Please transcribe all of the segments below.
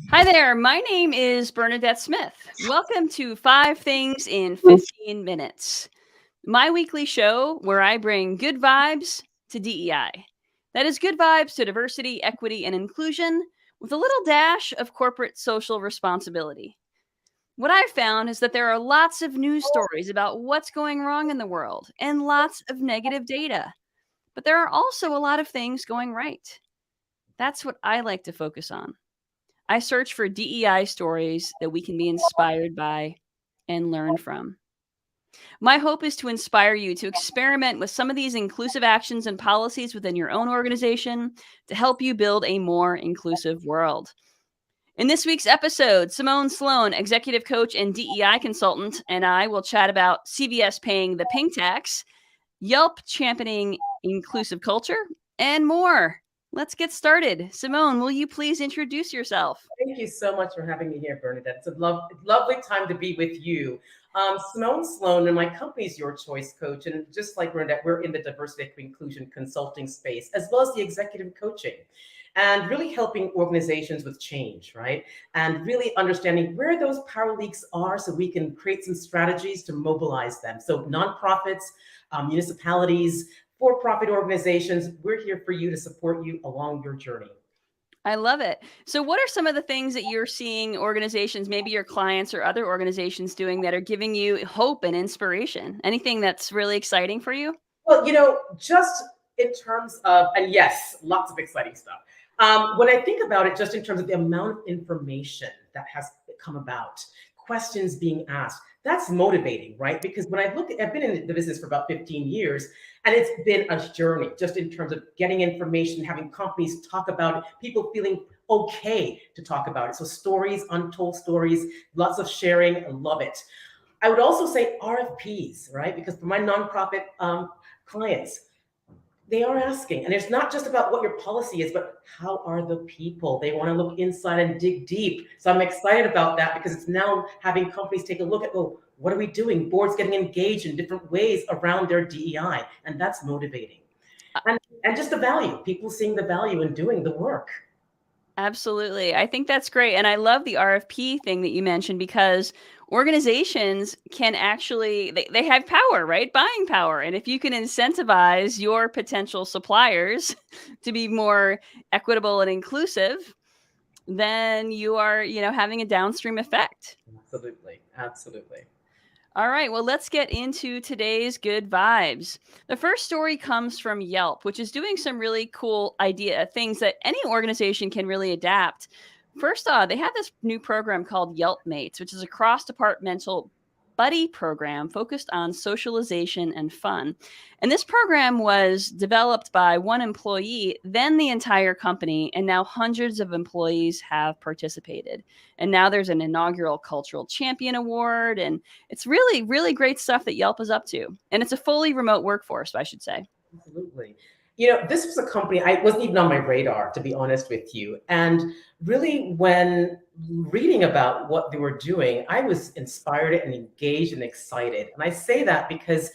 Hi there. My name is Bernadette Smith. Welcome to 5 Things in 15 Minutes, my weekly show where I bring good vibes to DEI. That is good vibes to diversity, equity, and inclusion with a little dash of corporate social responsibility. What I've found is that there are lots of news stories about what's going wrong in the world and lots of negative data, but there are also a lot of things going right. That's what I like to focus on. I search for DEI stories that we can be inspired by and learn from. My hope is to inspire you to experiment with some of these inclusive actions and policies within your own organization to help you build a more inclusive world. In this week's episode, Simone Sloan, executive coach and DEI consultant, and I will chat about CVS paying the pink tax, Yelp championing inclusive culture, and more. Let's get started. Simone, will you please introduce yourself? Thank you so much for having me here, Bernadette. It's a lovely time to be with you. Simone Sloan, and my company is Your Choice Coach. And just like Bernadette, we're in the diversity equity inclusion consulting space, as well as the executive coaching, and really helping organizations with change, right? And really understanding where those power leaks are so we can create some strategies to mobilize them. So, nonprofits, municipalities, for profit organizations, we're here for you to support you along your journey. I love it. So, what are some of the things that you're seeing organizations, maybe your clients or other organizations doing that are giving you hope and inspiration? Anything that's really exciting for you? Well, just in terms of, and yes, lots of exciting stuff. When I think about it, just in terms of the amount of information that has come about, questions being asked, that's motivating, right? Because when I look at, I've been in the business for about 15 years, and it's been a journey just in terms of getting information, having companies talk about it, people feeling okay to talk about it. So stories, untold stories, lots of sharing. I love it. I would also say RFPs, right? Because for my nonprofit clients, they are asking, and it's not just about what your policy is, but how are the people? They want to look inside and dig deep. So I'm excited about that because it's now having companies take a look at, well, what are we doing? Boards getting engaged in different ways around their DEI, and that's motivating. And just the value, people seeing the value in doing the work. Absolutely. I think that's great. And I love the RFP thing that you mentioned because organizations can actually, they have power, right? Buying power. And if you can incentivize your potential suppliers to be more equitable and inclusive, then you are, having a downstream effect. Absolutely. Absolutely. All right, well, let's get into today's good vibes. The first story comes from Yelp, which is doing some really cool things that any organization can really adapt. First off, they have this new program called Yelp Mates, which is a cross-departmental buddy program focused on socialization and fun. And this program was developed by one employee, then the entire company, and now hundreds of employees have participated. And now there's an inaugural Cultural Champion Award, and it's really, really great stuff that Yelp is up to. And it's a fully remote workforce, I should say. Absolutely. This was a company I wasn't even on my radar, to be honest with you. And really, when reading about what they were doing, I was inspired and engaged and excited. And I say that because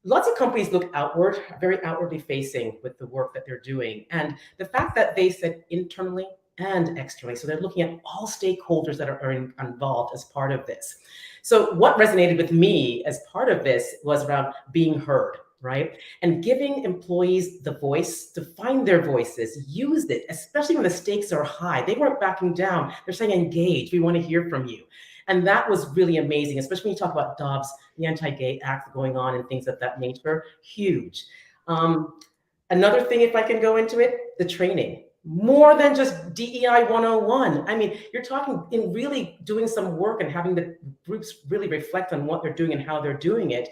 lots of companies look outward, very outwardly facing with the work that they're doing. And the fact that they said internally and externally, so they're looking at all stakeholders that are involved as part of this. So, what resonated with me as part of this was around being heard, right? And giving employees the voice to find their voices, use it, especially when the stakes are high. They weren't backing down. They're saying, engage. We want to hear from you. And that was really amazing, especially when you talk about Dobbs, the Anti-Gay Act going on and things of that nature. Huge. Another thing, if I can go into it, the training. More than just DEI 101. I mean, you're talking in really doing some work and having the groups really reflect on what they're doing and how they're doing it.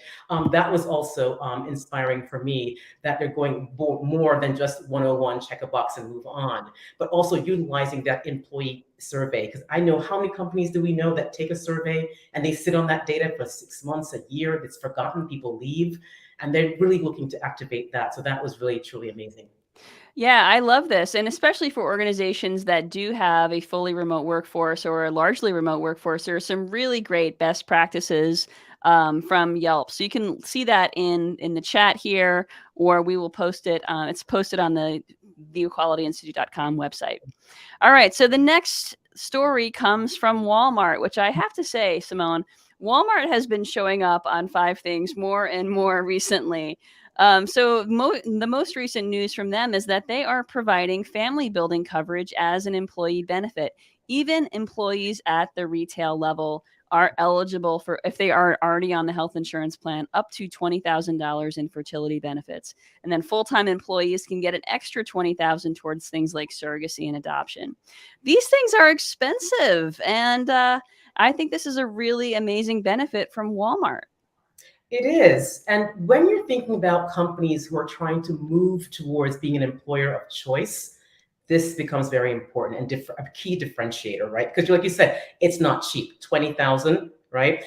That was also inspiring for me that they're going more than just 101, check a box and move on, but also utilizing that employee survey. Because I know how many companies do we know that take a survey and they sit on that data for 6 months, a year, it's forgotten, people leave, and they're really looking to activate that. So that was really, truly amazing. Yeah, I love this. And especially for organizations that do have a fully remote workforce or a largely remote workforce, there are some really great best practices from Yelp. So you can see that in the chat here, or we will post it. It's posted on the theequalityinstitute.com website. All right. So the next story comes from Walmart, which I have to say, Simone, Walmart has been showing up on Five Things more and more recently. The most recent news from them is that they are providing family building coverage as an employee benefit. Even employees at the retail level are eligible for, if they are already on the health insurance plan, up to $20,000 in fertility benefits. And then full-time employees can get an extra $20,000 towards things like surrogacy and adoption. These things are expensive, and I think this is a really amazing benefit from Walmart. It is. And when you're thinking about companies who are trying to move towards being an employer of choice, this becomes very important and a key differentiator, right? Because like you said, it's not cheap. 20,000, right?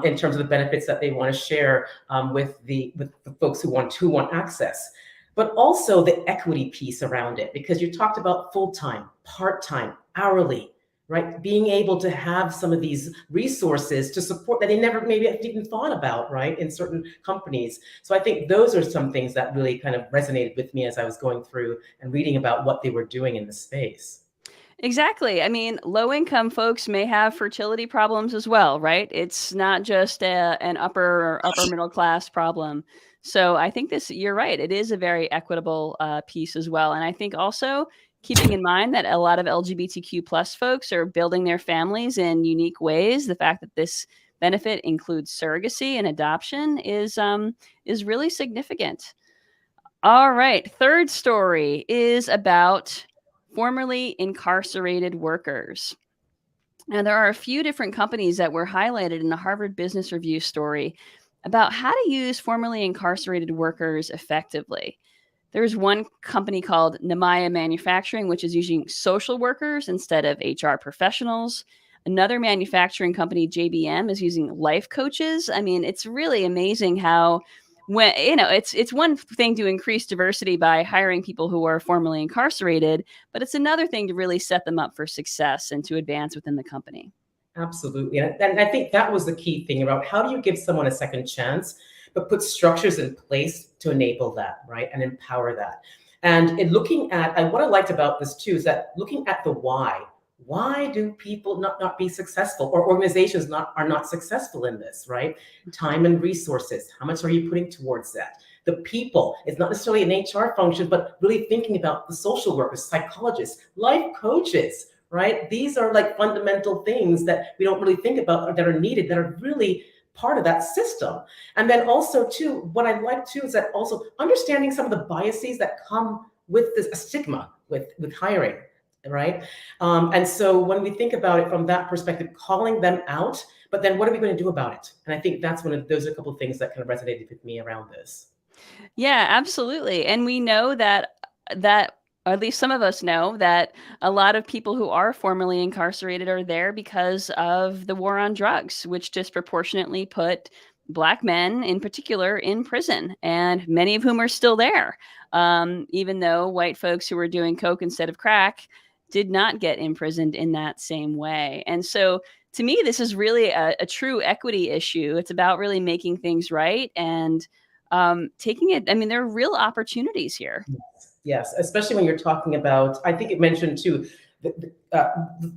In terms of the benefits that they want to share with the folks who want access. But also the equity piece around it, because you talked about full-time, part-time, hourly, right? Being able to have some of these resources to support that they never maybe even thought about, right? In certain companies. So I think those are some things that really kind of resonated with me as I was going through and reading about what they were doing in the space. Exactly. I mean, low income folks may have fertility problems as well, right? It's not just an upper or upper middle class problem. So I think you're right. It is a very equitable piece as well. And I think also keeping in mind that a lot of LGBTQ plus folks are building their families in unique ways. The fact that this benefit includes surrogacy and adoption is really significant. All right. Third story is about formerly incarcerated workers. Now, there are a few different companies that were highlighted in the Harvard Business Review story about how to use formerly incarcerated workers effectively. There's one company called Nemaya Manufacturing, which is using social workers instead of HR professionals. Another manufacturing company, JBM, is using life coaches. I mean, it's really amazing how it's one thing to increase diversity by hiring people who are formerly incarcerated, but it's another thing to really set them up for success and to advance within the company. Absolutely. And I think that was the key thing about how do you give someone a second chance, but put structures in place to enable that, right? And empower that. And in looking at, and what I liked about this too, is that looking at the why do people not be successful, or organizations are not successful in this, right? Time and resources. How much are you putting towards that? The people, it's not necessarily an HR function, but really thinking about the social workers, psychologists, life coaches, right? These are like fundamental things that we don't really think about, or that are needed, that are really part of that system. And then also too, what I like too is that also understanding some of the biases that come with this stigma with hiring, right? And so when we think about it from that perspective, calling them out, but then what are we going to do about it? And I think that's those are a couple of things that kind of resonated with me around this. Yeah, absolutely. And we know that or at least some of us know that a lot of people who are formerly incarcerated are there because of the war on drugs, which disproportionately put Black men in particular in prison, and many of whom are still there. Even though white folks who were doing coke instead of crack did not get imprisoned in that same way. And so to me, this is really a true equity issue. It's about really making things right and taking it. I mean, there are real opportunities here. Yes, especially when you're talking about, I think it mentioned too, the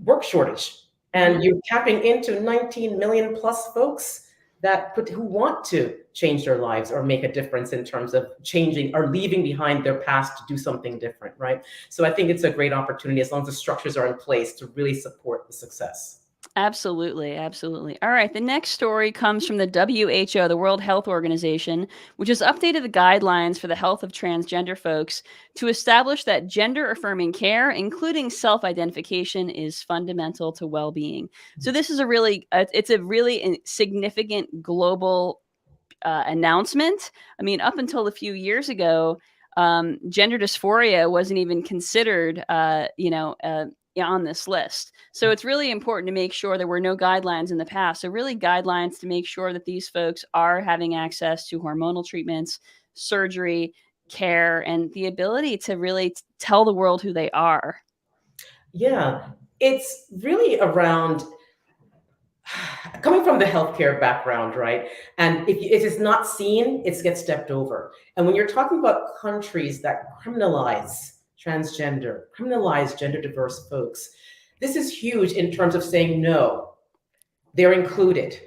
work shortage, and you're tapping into 19 million plus folks who want to change their lives or make a difference in terms of changing or leaving behind their past to do something different, right? So I think it's a great opportunity as long as the structures are in place to really support the success. Absolutely, absolutely. All right, the next story comes from the WHO, the World Health Organization, which has updated the guidelines for the health of transgender folks to establish that gender-affirming care, including self-identification, is fundamental to well-being. So this is it's a really significant global announcement. I mean, up until a few years ago, gender dysphoria wasn't even considered, on this list. So it's really important to make sure there were no guidelines in the past. So really guidelines to make sure that these folks are having access to hormonal treatments, surgery, care, and the ability to really tell the world who they are. Yeah, it's really around coming from the healthcare background, right? And if it's not seen, it gets stepped over. And when you're talking about countries that criminalize transgender, criminalize gender diverse folks, This is huge in terms of saying, no, they're included.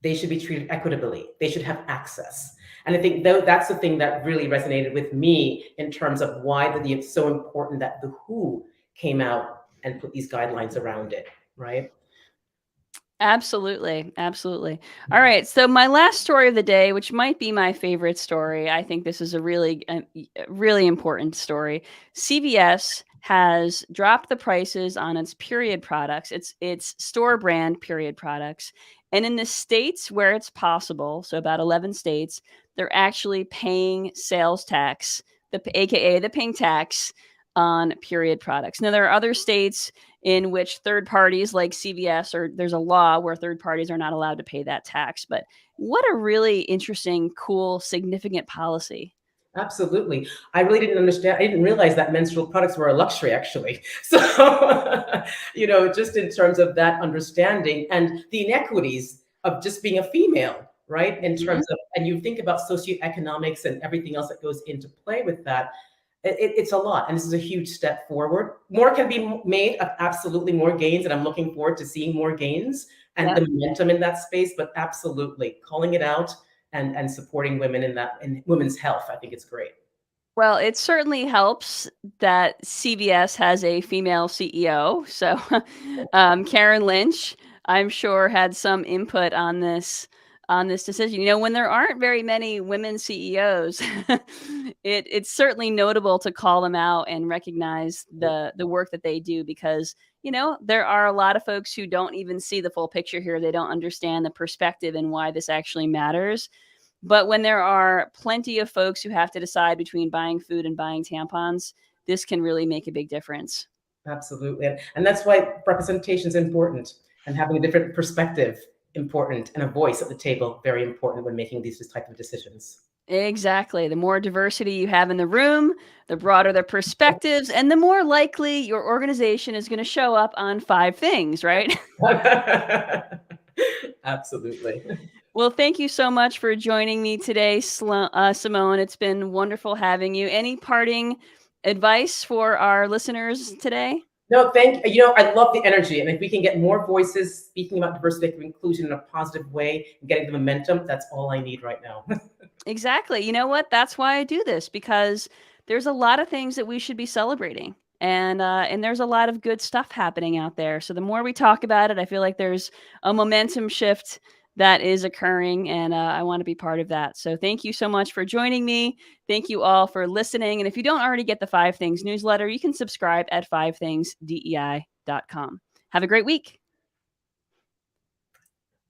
They should be treated equitably. They should have access. And I think that's the thing that really resonated with me in terms of why it's so important that the WHO came out and put these guidelines around it, right? Absolutely. Absolutely. All right. So my last story of the day, which might be my favorite story, I think this is a really important story. CVS has dropped the prices on its period products. It's store brand period products. And in the states where it's possible, so about 11 states, they're actually paying sales tax, aka the paying tax on period products. Now there are other states in which third parties like CVS, or there's a law where third parties are not allowed to pay that tax. But what a really interesting, cool, significant policy. Absolutely. I really didn't understand. I didn't realize that menstrual products were a luxury, actually. So, just in terms of that understanding and the inequities of just being a female, right? In terms of, and you think about socioeconomics and everything else that goes into play with that, it's a lot. And this is a huge step forward. More can be made, of absolutely more gains. And I'm looking forward to seeing more gains and the momentum in that space, but absolutely calling it out and supporting women in women's health. I think it's great. Well, it certainly helps that CVS has a female CEO. So Karen Lynch, I'm sure, had some input on this decision. When there aren't very many women CEOs, it's certainly notable to call them out and recognize the work that they do, because there are a lot of folks who don't even see the full picture here. They don't understand the perspective and why this actually matters. But when there are plenty of folks who have to decide between buying food and buying tampons, this can really make a big difference. Absolutely. And that's why representation is important, and having a different perspective important, and a voice at the table very important when making these type of decisions. Exactly. The more diversity you have in the room, the broader the perspectives, and the more likely your organization is going to show up on 5 things, right? Absolutely. Well, thank you so much for joining me today, Simone. It's been wonderful having you. Any parting advice for our listeners today? No, I love the energy. And if we can get more voices speaking about diversity and inclusion in a positive way and getting the momentum, that's all I need right now. Exactly. You know what? That's why I do this, because there's a lot of things that we should be celebrating. And there's a lot of good stuff happening out there. So the more we talk about it, I feel like there's a momentum shift that is occurring, and I want to be part of that. So thank you so much for joining me. Thank you all for listening. And if you don't already get the 5 Things newsletter, you can subscribe at 5thingsdei.com. Have a great week.